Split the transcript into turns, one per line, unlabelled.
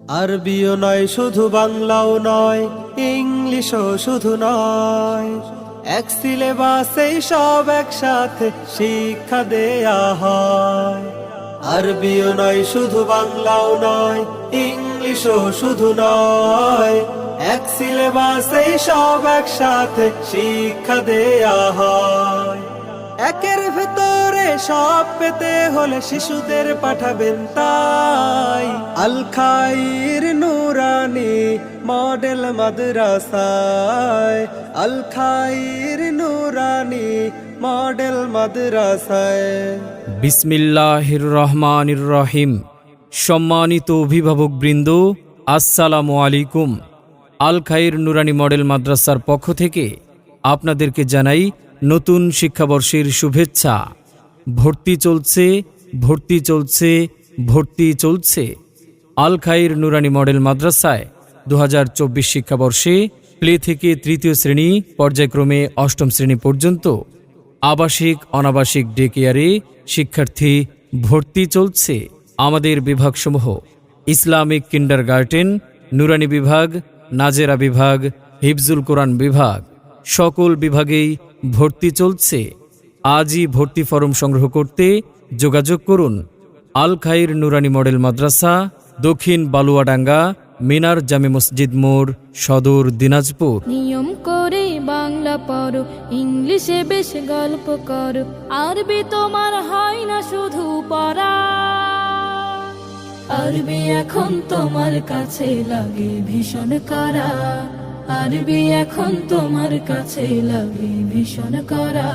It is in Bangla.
আরবিও নয় শুধু বাংলাও নয়, ইংলিশও শুধু নয়, এক সিলেবাসেই সব একসাথে শিক্ষা দেয়া হয়। আরবিও নয় শুধু বাংলাও নয়, ইংলিশও শুধু নয়, এক সিলেবাসেই সব একসাথে শিক্ষা দেয়া হয়। একের ভেতরে সব পেতে হলে শিশুদের পাঠাবেন তাই আল খাইর নুরানি মডেল মাদ্রাসায়, আল খাইর নুরানি মডেল মাদ্রাসায়।
বিসমিল্লাহির রহমানির রহিম। সম্মানিত অভিভাবকবৃন্দ, আসসালামু আলাইকুম। আল খাইর নুরানি মডেল মাদ্রাসার পক্ষ থেকে আপনাদেরকে জানাই নতুন শিক্ষাবর্ষের শুভেচ্ছা। ভর্তি চলছে, ভর্তি চলছে, ভর্তি চলছে। আল খাইর নুরানি মডেল মাদ্রাসায় 2024 শিক্ষাবর্ষে প্লে থেকে তৃতীয় শ্রেণী পর্যায়ক্রমে অষ্টম শ্রেণী পর্যন্ত আবাসিক অনাবাসিক ডে কেয়ারে শিক্ষার্থী ভর্তি চলছে। আমাদের বিভাগসমূহ: ইসলামিক কিন্ডারগার্টেন, নুরানি বিভাগ, নাজেরা বিভাগ, হিফজুল কোরআন বিভাগ, সকল বিভাগেই ভর্তি চলছে। আজই ভর্তি ফরম সংগ্রহ করতে যোগাযোগ করুন। আল খাইর নুরানি মডেল মাদ্রাসা, দক্ষিণ বালুয়াডাঙ্গা, মিনার জামে মসজিদ মোড়, সদর, দিনাজপুর।
নিয়ম করে বাংলা পড়ো, ইংলিশে বেশ গল্প করো, আরবি তোমার হয় না শুধু পড়া। আরবি এখন তোমার কাছে লাগে ভীষণ করা, আরবি এখন তোমার কাছে লাগে ভীষণ করা।